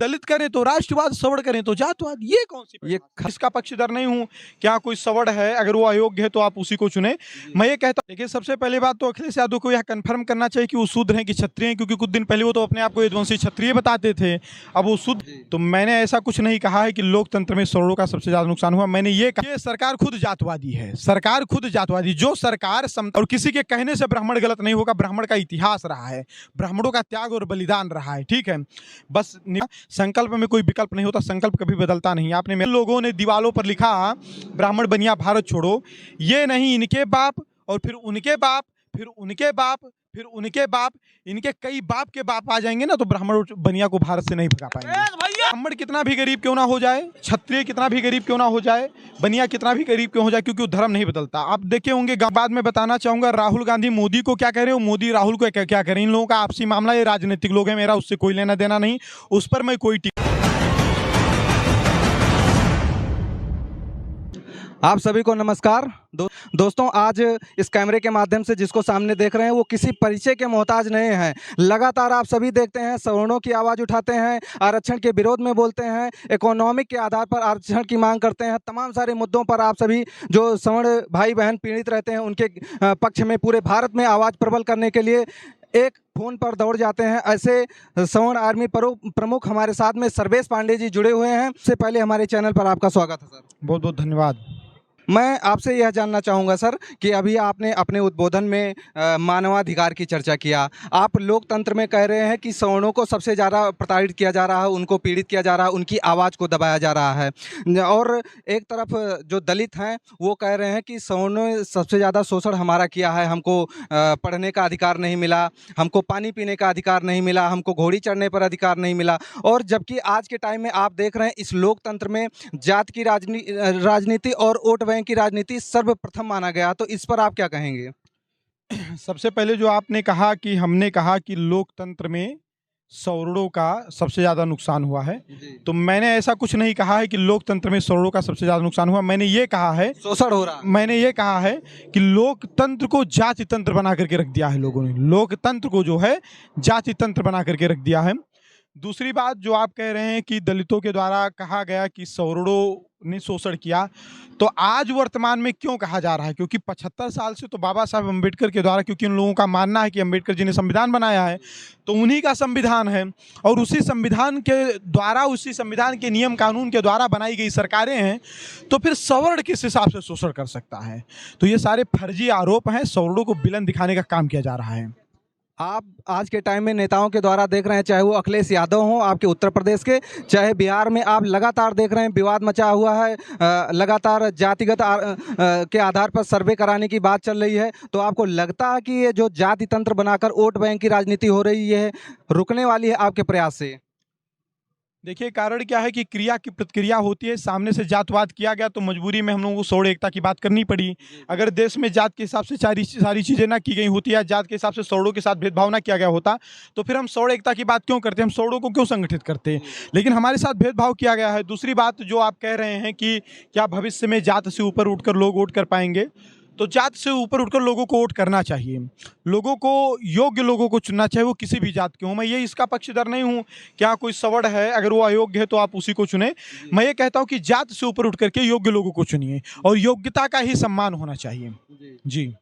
दलित करें तो राष्ट्रवाद, सवर्ण करें तो जातवाद। ये कौन सी ये इसका पक्षधर नहीं हूं। क्या कोई सवर्ण है, अगर वो अयोग्य है तो आप उसी को चुने। मैं ये कहता हूं, देखिए सबसे पहली बात तो अखिलेश यादव को यह कंफर्म करना चाहिए कि वो शूद्र हैं कि क्षत्रिय हैं, क्योंकि कुछ दिन पहले वो तो अपने आप को यदुवंशी क्षत्रिय बताते थे, अब वो शुद्ध। तो मैंने ऐसा कुछ नहीं कहा है कि लोकतंत्र में सवर्णों का सबसे ज्यादा नुकसान हुआ। मैंने ये कहा, ये सरकार खुद जातवादी है, सरकार खुद जातवादी। जो सरकार और किसी के कहने से ब्राह्मण गलत नहीं होगा, ब्राह्मण का इतिहास रहा है, ब्राह्मणों का त्याग और बलिदान रहा है, ठीक है। बस संकल्प में कोई विकल्प नहीं होता, संकल्प कभी बदलता नहीं। आपने लोगों ने दीवालों पर लिखा ब्राह्मण बनिया भारत छोड़ो, ये नहीं इनके बाप और फिर उनके बाप, फिर उनके बाप, फिर उनके बाप, इनके कई बाप के बाप आ जाएंगे ना, तो ब्राह्मण बनिया को भारत से नहीं भगा पाएंगे। ब्राह्मण कितना भी गरीब क्यों ना हो जाए, क्षत्रिय कितना भी गरीब क्यों ना हो जाए, बनिया कितना भी गरीब क्यों हो जाए, क्योंकि वो धर्म नहीं बदलता। आप देखे होंगे, बाद में बताना चाहूंगा, राहुल गांधी मोदी को क्या कह रहे हो, मोदी राहुल को क्या कह रहे हैं। इन लोगों का आपसी मामला, ये राजनीतिक लोग हैं, मेरा उससे कोई लेना देना नहीं, उस पर मैं कोई आप सभी को नमस्कार। दोस्तों, आज इस कैमरे के माध्यम से जिसको सामने देख रहे हैं वो किसी परिचय के मोहताज नहीं हैं। लगातार आप सभी देखते हैं, सवर्णों की आवाज़ उठाते हैं, आरक्षण के विरोध में बोलते हैं, इकोनॉमिक के आधार पर आरक्षण की मांग करते हैं। तमाम सारे मुद्दों पर आप सभी जो सवर्ण भाई बहन पीड़ित रहते हैं उनके पक्ष में पूरे भारत में आवाज़ प्रबल करने के लिए एक फोन पर दौड़ जाते हैं। ऐसे सवर्ण आर्मी प्रमुख हमारे साथ में सर्वेश पांडे जी जुड़े हुए हैं। सबसे पहले हमारे चैनल पर आपका स्वागत है सर। बहुत बहुत धन्यवाद। मैं आपसे यह जानना चाहूँगा सर कि अभी आपने अपने उद्बोधन में मानवाधिकार की चर्चा किया। आप लोकतंत्र में कह रहे हैं कि सवर्णों को सबसे ज़्यादा प्रताड़ित किया जा रहा है, उनको पीड़ित किया जा रहा है, उनकी आवाज़ को दबाया जा रहा है। और एक तरफ जो दलित हैं वो कह रहे हैं कि सवर्णों ने सबसे ज़्यादा शोषण हमारा किया है, हमको पढ़ने का अधिकार नहीं मिला, हमको पानी पीने का अधिकार नहीं मिला, हमको घोड़ी चढ़ने पर अधिकार नहीं मिला। और जबकि आज के टाइम में आप देख रहे हैं इस लोकतंत्र में जात की राजनीति और वोट बैंक की राजनीति सर्वप्रथम माना गया, तो इस पर आप क्या कहेंगे? सबसे पहले जो आपने कहा कि हमने कहा कि लोकतंत्र में सवर्णों का सबसे ज्यादा नुकसान हुआ है, तो मैंने ऐसा कुछ नहीं कहा है कि लोकतंत्र में सवर्णों का सबसे ज्यादा नुकसान हुआ। मैंने ये कहा है शोषण हो रहा, मैंने ये कहा है कि लोकतंत्र को जाति तंत्र बना करके रख दिया है लोगों ने, लोकतंत्र को जो है जाति तंत्र बना करके रख दिया है। दूसरी बात जो आप कह रहे हैं कि दलितों के द्वारा कहा गया कि सवर्णों ने शोषण किया, तो आज वर्तमान में क्यों कहा जा रहा है? क्योंकि 75 साल से तो बाबा साहब अम्बेडकर के द्वारा, क्योंकि उन लोगों का मानना है कि अम्बेडकर जी ने संविधान बनाया है, तो उन्हीं का संविधान है और उसी संविधान के द्वारा, उसी संविधान के नियम कानून के द्वारा बनाई गई सरकारें हैं, तो फिर सवर्ण किस हिसाब से शोषण कर सकता है? तो ये सारे फर्जी आरोप हैं, सवर्णों को विलन दिखाने का काम किया जा रहा है। आप आज के टाइम में नेताओं के द्वारा देख रहे हैं, चाहे वो अखिलेश यादव हों आपके उत्तर प्रदेश के, चाहे बिहार में, आप लगातार देख रहे हैं विवाद मचा हुआ है, लगातार जातिगत के आधार पर सर्वे कराने की बात चल रही है। तो आपको लगता है कि ये जो जाति तंत्र बनाकर वोट बैंक की राजनीति हो रही है रुकने वाली है आपके प्रयास से? देखिए, कारण क्या है कि क्रिया की प्रतिक्रिया होती है। सामने से जातवाद किया गया तो मजबूरी में हम लोगों को सवर्ण एकता की बात करनी पड़ी। अगर देश में जात के हिसाब से सारी चीज़ें ना की गई होती या जात के हिसाब से सवर्णों के साथ भेदभाव ना किया गया होता, तो फिर हम सवर्ण एकता की बात क्यों करते, हम सवर्णों को क्यों संगठित करते? लेकिन हमारे साथ भेदभाव किया गया है। दूसरी बात जो आप कह रहे हैं कि क्या भविष्य में जात से ऊपर उठकर लोग वोट कर पाएंगे, तो जात से ऊपर उठकर लोगों को वोट करना चाहिए, लोगों को योग्य लोगों को चुनना चाहिए, वो किसी भी जात के हों। मैं ये इसका पक्षधर नहीं हूँ क्या कोई सवर्ण है, अगर वो अयोग्य है तो आप उसी को चुने। मैं ये कहता हूँ कि जात से ऊपर उठ करके योग्य लोगों को चुनिए और योग्यता का ही सम्मान होना चाहिए। जी,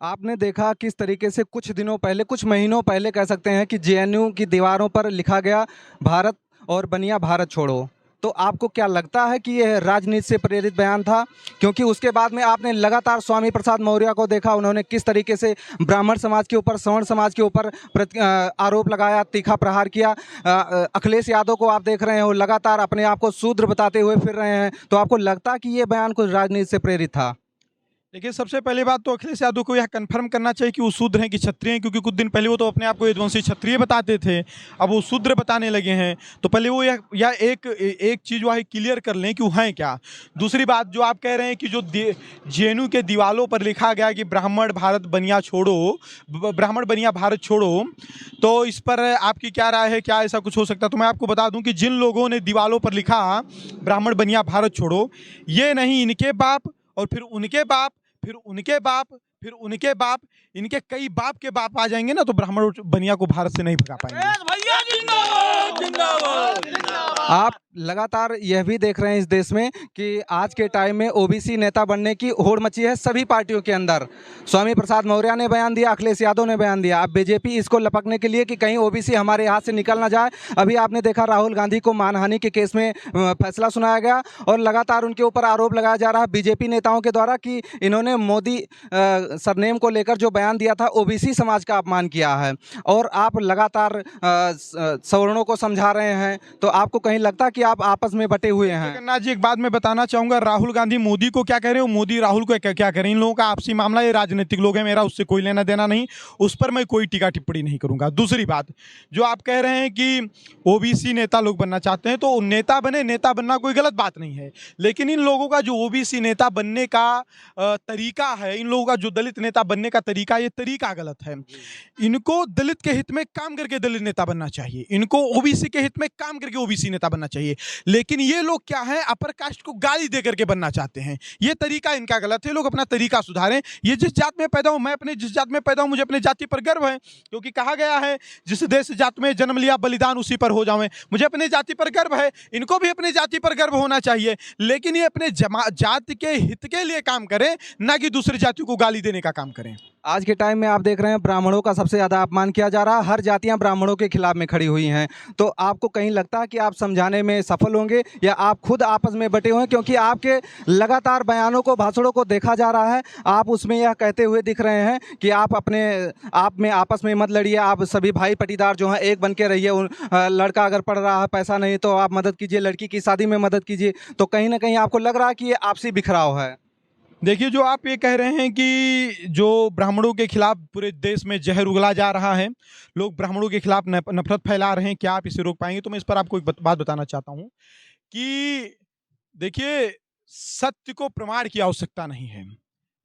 आपने देखा किस तरीके से कुछ दिनों पहले, कुछ महीनों पहले कह सकते हैं कि जेएनयू की दीवारों पर लिखा गया भारत और बनिया भारत छोड़ो, तो आपको क्या लगता है कि यह राजनीति से प्रेरित बयान था? क्योंकि उसके बाद में आपने लगातार स्वामी प्रसाद मौर्य को देखा, उन्होंने किस तरीके से ब्राह्मण समाज के ऊपर, सवर्ण समाज के ऊपर आरोप लगाया, तीखा प्रहार किया। अखिलेश यादव को आप देख रहे हो लगातार अपने आप को शूद्र बताते हुए फिर रहे हैं, तो आपको लगता है कि ये बयान कुछ राजनीति से प्रेरित था? देखिए, सबसे पहले बात तो अखिलेश यादव को यह कंफर्म करना चाहिए कि वो शूद्र हैं कि क्षत्रिय हैं, क्योंकि कुछ दिन पहले वो तो अपने आप को यदुवंशी क्षत्रिय बताते थे, अब वो शूद्र बताने लगे हैं। तो पहले वो यह एक चीज़ वह क्लियर कर लें कि वो हैं क्या। दूसरी बात जो आप कह रहे हैं कि जो जेएनयू के दीवालों पर लिखा गया कि ब्राह्मण भारत बनिया छोड़ो, ब्राह्मण बनिया भारत छोड़ो, तो इस पर आपकी क्या राय है? क्या ऐसा कुछ हो सकता है? तो मैं आपको बता दूं कि जिन लोगों ने दीवालों पर लिखा ब्राह्मण बनिया भारत छोड़ो, ये नहीं इनके बाप और फिर उनके बाप, फिर उनके बाप, फिर उनके बाप, इनके कई बाप के बाप आ जाएंगे ना, तो ब्राह्मण और बनिया को भारत से नहीं भगा पाएंगे। आप लगातार यह भी देख रहे हैं इस देश में कि आज के टाइम में ओबीसी नेता बनने की होड़ मची है सभी पार्टियों के अंदर। स्वामी प्रसाद मौर्य ने बयान दिया, अखिलेश यादव ने बयान दिया। अब बीजेपी इसको लपकने के लिए कि कहीं ओबीसी हमारे हाथ से निकल ना जाए। अभी आपने देखा राहुल गांधी को मानहानि के केस में फैसला सुनाया गया और लगातार उनके ऊपर आरोप लगाया जा रहा है बीजेपी नेताओं के द्वारा कि इन्होंने मोदी सरनेम को लेकर जो बयान दिया था ओबीसी समाज का अपमान किया है। और आप लगातार सवर्णों को समझा रहे हैं, तो आपको कहीं लगता कि आप आपस में बटे हुए हैं? जगन्नाथ जी, एक बात मैं बताना चाहूंगा, राहुल गांधी मोदी को क्या कह रहे हो, मोदी राहुल को क्या कह रहे हैं, इन लोगों का आपसी मामला, ये राजनीतिक लोग हैं, मेरा उससे कोई लेना देना नहीं, उस पर मैं कोई टीका टिप्पणी नहीं करूंगा। दूसरी बात, जो आप कह रहे हैं कि ओबीसी नेता लोग बनना चाहते हैं, तो नेता बने, नेता बनना कोई गलत बात नहीं है, लेकिन इन लोगों का जो ओबीसी नेता बनने का तरीका है, इन लोगों का जो दलित नेता बनने का तरीका, ये तरीका गलत है। इनको दलित के हित में काम करके दलित नेता बनना चाहिए, इनको ओबीसी के हित में काम करके ओबीसी नेता बनना चाहिए। लेकिन ये लोग क्या है, अपर कास्ट को गाली दे करके बनना चाहते हैं, ये तरीका इनका गलत है। लोग अपना तरीका सुधारें। ये जिस जात में पैदा हूं, मैं अपने जिस जात में पैदा हूं, मुझे अपने जाति पर गर्व है, क्योंकि कहा गया है जिस देश जात में जन्म लिया बलिदान उसी पर हो जावे। मुझे अपने जाति पर गर्व है, इनको भी अपने जाति पर गर्व होना चाहिए, लेकिन ये अपने जाति के हित के लिए काम करें, ना कि दूसरी जाति को गाली देने का काम करें। आज के टाइम में आप देख रहे हैं ब्राह्मणों का सबसे ज़्यादा अपमान किया जा रहा है, हर जातियां ब्राह्मणों के खिलाफ में खड़ी हुई हैं। तो आपको कहीं लगता है कि आप समझाने में सफल होंगे या आप खुद आपस में बटे हुए हैं? क्योंकि आपके लगातार बयानों को, भाषणों को देखा जा रहा है, आप उसमें यह कहते हुए दिख रहे हैं कि आप अपने आप में आपस में मत लड़िए, आप सभी भाई पटीदार जो हैं एक बन के रहिए। लड़का अगर पढ़ रहा है, पैसा नहीं तो आप मदद कीजिए, लड़की की शादी में मदद कीजिए। तो कहीं ना कहीं आपको लग रहा है कि ये आपसी बिखराव है। देखिए, जो आप ये कह रहे हैं कि जो ब्राह्मणों के खिलाफ पूरे देश में जहर उगला जा रहा है, लोग ब्राह्मणों के खिलाफ नफरत फैला रहे हैं, क्या आप इसे रोक पाएंगे? तो मैं इस पर आपको एक बात बताना चाहता हूं कि देखिए, सत्य को प्रमाण की आवश्यकता नहीं है,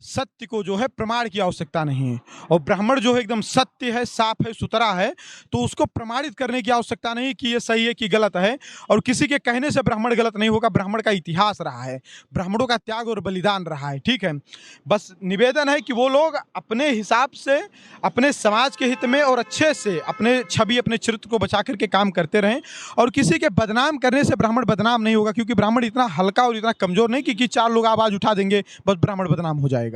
सत्य को जो है प्रमाण की आवश्यकता नहीं है। और ब्राह्मण जो है एकदम सत्य है, साफ है, सुथरा है, तो उसको प्रमाणित करने की आवश्यकता नहीं कि ये सही है कि गलत है। और किसी के कहने से ब्राह्मण गलत नहीं होगा, ब्राह्मण का इतिहास रहा है, ब्राह्मणों का त्याग और बलिदान रहा है, ठीक है। बस निवेदन है कि वो लोग अपने हिसाब से, अपने समाज के हित में और अच्छे से अपने छवि, अपने चरित्र को बचा करके काम करते रहें। और किसी के बदनाम करने से ब्राह्मण बदनाम नहीं होगा, क्योंकि ब्राह्मण इतना हल्का और इतना कमजोर नहीं कि चार लोग आवाज उठा देंगे बस ब्राह्मण बदनाम हो जाएगा।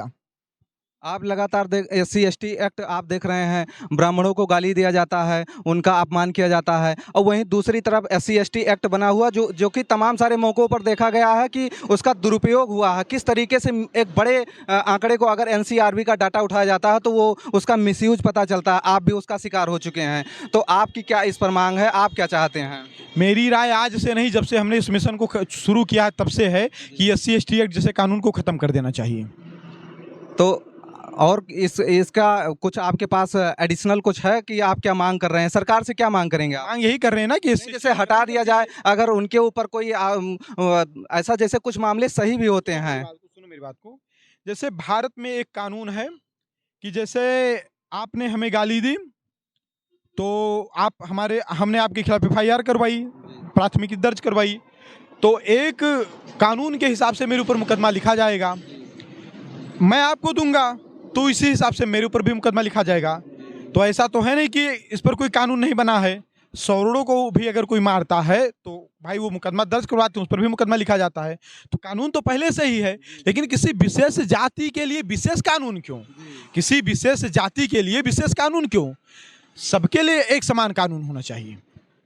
आप लगातार SC ST एक्ट आप देख रहे हैं, ब्राह्मणों को गाली दिया जाता है, उनका अपमान किया जाता है। और वहीं दूसरी तरफ SC ST एक्ट बना हुआ जो कि तमाम सारे मौक़ों पर देखा गया है कि उसका दुरुपयोग हुआ है। किस तरीके से एक बड़े आंकड़े को अगर NCRB का डाटा उठाया जाता है तो वो उसका मिसयूज पता चलता है। आप भी उसका शिकार हो चुके हैं, तो आपकी क्या इस पर मांग है, आप क्या चाहते हैं? मेरी राय आज से नहीं, जब से हमने इस मिशन को शुरू किया है तब से है कि SC ST एक्ट जैसे कानून को ख़त्म कर देना चाहिए। तो और इसका कुछ आपके पास एडिशनल कुछ है कि आप क्या मांग कर रहे हैं? सरकार से क्या मांग करेंगे आप? मांग यही कर रहे हैं ना कि जैसे हटा दिया जाए, अगर उनके ऊपर कोई ऐसा, जैसे कुछ मामले सही भी होते हैं। सुनो मेरी बात को, जैसे भारत में एक कानून है कि जैसे आपने हमें गाली दी तो हमने आपके खिलाफ FIR करवाई, प्राथमिकी दर्ज करवाई, तो एक कानून के हिसाब से मेरे ऊपर मुकदमा लिखा जाएगा। मैं आपको दूंगा तो इसी हिसाब से मेरे ऊपर भी मुकदमा लिखा जाएगा। तो ऐसा तो है नहीं कि इस पर कोई कानून नहीं बना है। सौरों को भी अगर कोई मारता है तो भाई वो मुकदमा दर्ज करवाते हैं, उस पर भी मुकदमा लिखा जाता है। तो कानून तो पहले से ही है, लेकिन किसी विशेष जाति के लिए विशेष कानून क्यों? किसी विशेष जाति के लिए विशेष कानून क्यों? सबके लिए एक समान कानून होना चाहिए।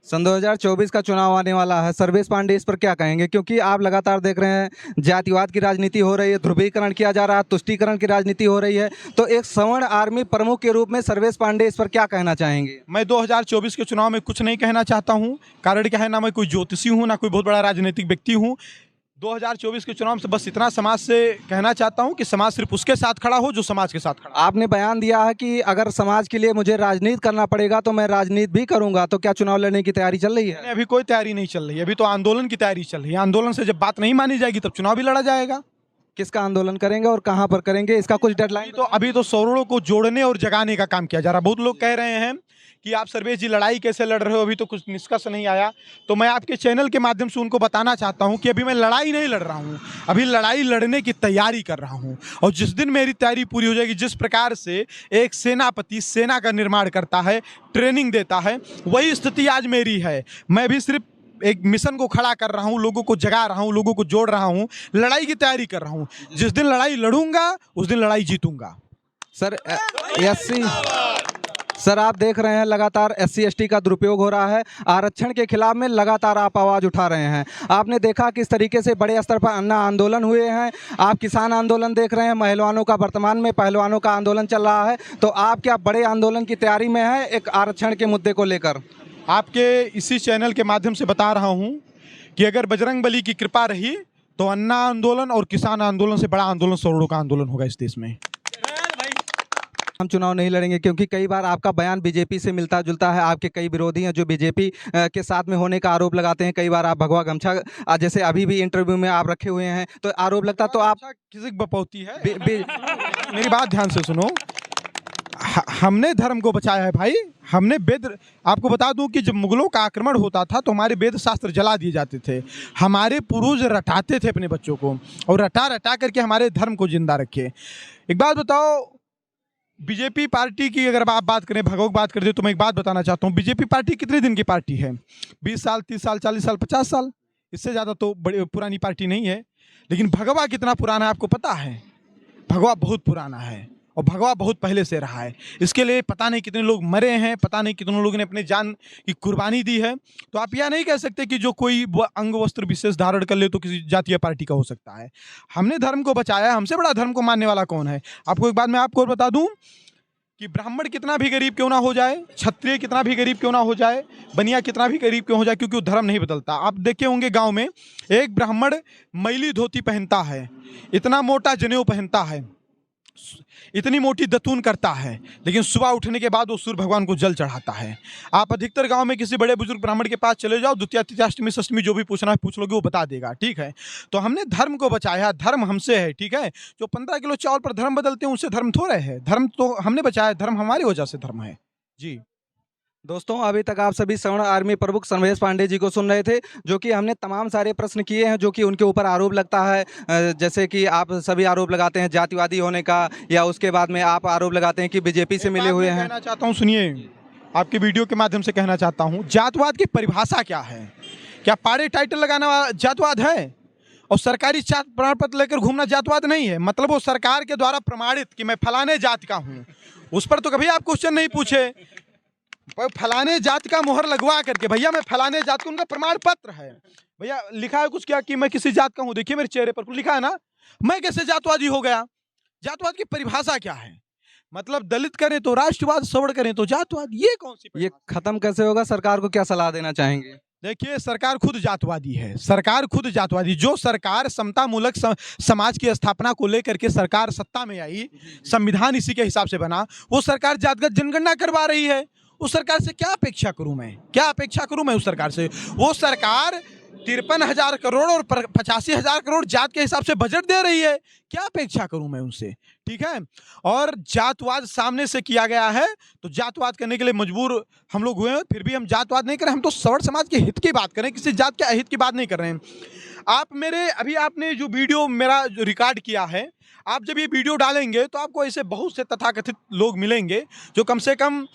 सन 2024 का चुनाव आने वाला है, सर्वेश पांडे इस पर क्या कहेंगे? क्योंकि आप लगातार देख रहे हैं जातिवाद की राजनीति हो रही है, ध्रुवीकरण किया जा रहा है, तुष्टीकरण की राजनीति हो रही है। तो एक सवर्ण आर्मी प्रमुख के रूप में सर्वेश पांडे इस पर क्या कहना चाहेंगे? मैं 2024 के चुनाव में कुछ नहीं कहना चाहता हूं। कारण क्या है, ना मैं कोई ज्योतिषी हूं, ना कोई बहुत बड़ा राजनीतिक व्यक्ति हूं। 2024 के चुनाव से बस इतना समाज से कहना चाहता हूं कि समाज सिर्फ उसके साथ खड़ा हो जो समाज के साथ खड़ा। आपने बयान दिया है कि अगर समाज के लिए मुझे राजनीति करना पड़ेगा तो मैं राजनीति भी करूंगा, तो क्या चुनाव लड़ने की तैयारी चल रही है? अभी कोई तैयारी नहीं चल रही है, अभी तो आंदोलन की तैयारी चल रही है। आंदोलन से जब बात नहीं मानी जाएगी तब चुनाव भी लड़ा जाएगा। किसका आंदोलन करेंगे और कहां पर करेंगे, इसका कुछ डेडलाइन? अभी तो सौरों को जोड़ने और जगाने का काम किया जा रहा है। बहुत लोग कह रहे हैं कि आप सर्वेश जी लड़ाई कैसे लड़ रहे हो, अभी तो कुछ निष्कर्ष नहीं आया। तो मैं आपके चैनल के माध्यम से उनको बताना चाहता हूं कि अभी मैं लड़ाई नहीं लड़ रहा हूं, अभी लड़ाई लड़ने की तैयारी कर रहा हूं। और जिस दिन मेरी तैयारी पूरी हो जाएगी, जिस प्रकार से एक सेनापति सेना का निर्माण करता है, ट्रेनिंग देता है, वही स्थिति आज मेरी है। मैं भी सिर्फ एक मिशन को खड़ा कर रहा हूं, लोगों को जगा रहा हूं, लोगों को जोड़ रहा हूं, लड़ाई की तैयारी कर रहा हूं। जिस दिन लड़ाई लड़ूंगा उस दिन लड़ाई जीतूंगा। सर एससी सर आप देख रहे हैं लगातार SC ST का दुरुपयोग हो रहा है, आरक्षण के खिलाफ में लगातार आप आवाज़ उठा रहे हैं। आपने देखा किस तरीके से बड़े स्तर पर अन्ना आंदोलन हुए हैं, आप किसान आंदोलन देख रहे हैं, महिलाओं का वर्तमान में पहलवानों का आंदोलन चल रहा है। तो आप क्या बड़े आंदोलन की तैयारी में है एक आरक्षण के मुद्दे को लेकर? आपके इसी चैनल के माध्यम से बता रहा हूं कि अगर बजरंगबली की कृपा रही तो अन्ना आंदोलन और किसान आंदोलन से बड़ा आंदोलन करोड़ों का आंदोलन होगा इस देश में। हम चुनाव नहीं लड़ेंगे क्योंकि कई बार आपका बयान बीजेपी से मिलता जुलता है। आपके कई विरोधी हैं जो बीजेपी के साथ में होने का आरोप लगाते हैं। कई बार आप भगवा गमछा जैसे अभी भी इंटरव्यू में आप रखे हुए हैं, तो आरोप लगता तो आप किसी की बपौती है। मेरी बात ध्यान से सुनो, हमने धर्म को बचाया है भाई। हमने वेद, आपको बता दूं कि जब मुगलों का आक्रमण होता था तो हमारे वेद शास्त्र जला दिए जाते थे। हमारे पूर्वज रटाते थे अपने बच्चों को, और रटा रटा करके हमारे धर्म को जिंदा रखे। एक बात बताओ, बीजेपी पार्टी की अगर आप बात करें, भगवत बात करते तो मैं एक बात बताना चाहता हूँ, बीजेपी पार्टी कितने दिन की पार्टी है? 20 साल, 30 साल, 40 साल, 50 साल, इससे ज़्यादा तो बड़ी पुरानी पार्टी नहीं है। लेकिन भगवा कितना पुराना है आपको पता है? भगवा बहुत पुराना है और भगवा बहुत पहले से रहा है। इसके लिए पता नहीं कितने लोग मरे हैं, पता नहीं कितने लोगों ने अपने जान की कुर्बानी दी है। तो आप यह नहीं कह सकते कि जो कोई अंग वस्त्र विशेष धारण कर ले तो किसी जातीय पार्टी का हो सकता है। हमने धर्म को बचाया, हमसे बड़ा धर्म को मानने वाला कौन है? आपको एक बात मैं आपको बता दूं कि ब्राह्मण कितना भी गरीब क्यों ना हो जाए, क्षत्रिय कितना भी गरीब क्यों ना हो जाए, बनिया कितना भी गरीब क्यों हो जाए, क्योंकि वो धर्म नहीं बदलता। आप देखे होंगे गांव में एक ब्राह्मण मैली धोती पहनता है, इतना मोटा जनेऊ पहनता है, इतनी मोटी दतून करता है, लेकिन सुबह उठने के बाद वो सूर्य भगवान को जल चढ़ाता है। आप अधिकतर गांव में किसी बड़े बुजुर्ग ब्राह्मण के पास चले जाओ, द्वितीया तृतीया अष्टमी षष्टमी जो भी पूछना है पूछ लोगे, वो बता देगा। ठीक है, तो हमने धर्म को बचाया, धर्म हमसे है। ठीक है, जो 15 किलो चावल पर धर्म बदलते हैं उनसे धर्म थोड़े है, धर्म तो हमने बचाया, धर्म हमारी वजह से धर्म है। जी दोस्तों, अभी तक आप सभी सवर्ण आर्मी प्रमुख सर्वेश पांडे जी को सुन रहे थे, जो कि हमने तमाम सारे प्रश्न किए हैं जो कि उनके ऊपर आरोप लगता है। जैसे कि आप सभी आरोप लगाते हैं जातिवादी होने का, या उसके बाद में आप आरोप लगाते हैं कि बीजेपी से मिले हुए हैं। कहना चाहता हूँ, सुनिए, आपके वीडियो के माध्यम से कहना चाहता हूँ, जातवाद की परिभाषा क्या है? क्या पाड़े टाइटल लगाना जातवाद है? और सरकारी प्रमाण पत्र लेकर घूमना जातवाद नहीं है। मतलब वो सरकार के द्वारा प्रमाणित कि मैं फलाने जात का हूँ, उस पर तो कभी आप क्वेश्चन नहीं पूछे। फलाने जात का मोहर लगवा करके, भैया मैं फलाने जात का, उनका प्रमाण पत्र है भैया, लिखा है कुछ क्या कि मैं किसी जात का हूं, देखिए मेरे चेहरे पर लिखा है ना, मैं कैसे जातवादी हो गया? जातवाद की परिभाषा क्या है? मतलब दलित करें तो राष्ट्रवाद, सवर्ण करें तो जातवाद, ये कौन सी? ये खत्म कैसे होगा? सरकार को क्या सलाह देना चाहेंगे? देखिए, सरकार खुद जातवादी है, सरकार खुद जातवादी। जो सरकार समता मूलक समाज की स्थापना को लेकर के सरकार सत्ता में आई, संविधान इसी के हिसाब से बना, वो सरकार जातगत जनगणना करवा रही है। उस सरकार से क्या अपेक्षा करूं मैं? क्या अपेक्षा करूं मैं उस सरकार से? वो सरकार 53,000 करोड़ और 85,000 करोड़ जात के हिसाब से बजट दे रही है, क्या अपेक्षा करूं मैं उनसे? ठीक है, और जातवाद सामने से किया गया है तो जातवाद करने के लिए मजबूर हम लोग हुए हैं। फिर भी हम जातवाद नहीं कर रहे, हम तो सवर्ण समाज के हित की बात कर रहे हैं, किसी जात के अहित की बात नहीं कर रहे हैं। आप मेरे अभी आपने जो वीडियो मेरा जो रिकॉर्ड किया है, आप जब ये वीडियो डालेंगे तो आपको ऐसे बहुत से तथाकथित लोग मिलेंगे जो कम से कम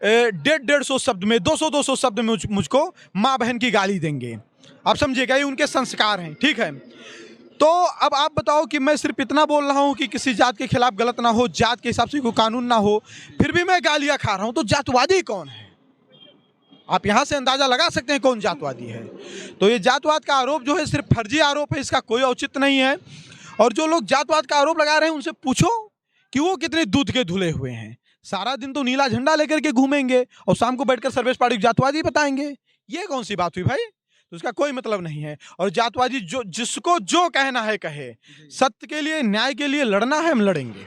150 शब्द में, 200 शब्द में मुझको माँ बहन की गाली देंगे। आप समझिएगा, ये उनके संस्कार हैं। ठीक है, तो अब आप बताओ कि मैं सिर्फ इतना बोल रहा हूँ कि किसी जात के खिलाफ गलत ना हो, जात के हिसाब से कोई कानून ना हो, फिर भी मैं गालियाँ खा रहा हूँ, तो जातवादी कौन है? आप यहाँ से अंदाजा लगा सकते हैं कौन जातवादी है। तो ये जातवाद का आरोप जो है सिर्फ फर्जी आरोप है, इसका कोई औचित्य नहीं है। और जो लोग जातवाद का आरोप लगा रहे हैं उनसे पूछो कि वो कितने दूध के धुले हुए हैं। सारा दिन तो नीला झंडा लेकर के घूमेंगे और शाम को बैठकर सर्वेश पार्टी जातवादी बताएंगे, ये कौन सी बात हुई भाई? तो इसका कोई मतलब नहीं है। और जातवादी जो जिसको जो कहना है कहे, सत्य के लिए, न्याय के लिए लड़ना है, हम लड़ेंगे।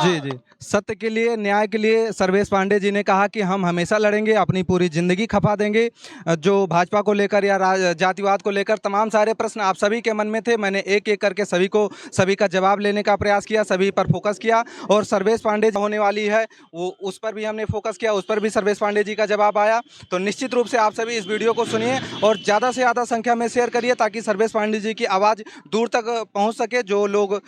जी जी, सत्य के लिए, न्याय के लिए सर्वेश पांडे जी ने कहा कि हम हमेशा लड़ेंगे, अपनी पूरी जिंदगी खपा देंगे। जो भाजपा को लेकर या जातिवाद को लेकर तमाम सारे प्रश्न आप सभी के मन में थे, मैंने एक एक करके सभी का जवाब लेने का प्रयास किया, सभी पर फोकस किया। और सर्वेश पांडे जी होने वाली है वो, उस पर भी हमने फोकस किया, उस पर भी सर्वेश पांडे जी का जवाब आया। तो निश्चित रूप से आप सभी इस वीडियो को सुनिए और ज़्यादा से ज़्यादा संख्या में शेयर करिए ताकि सर्वेश पांडे जी की आवाज़ दूर तक पहुँच सके। जो लोग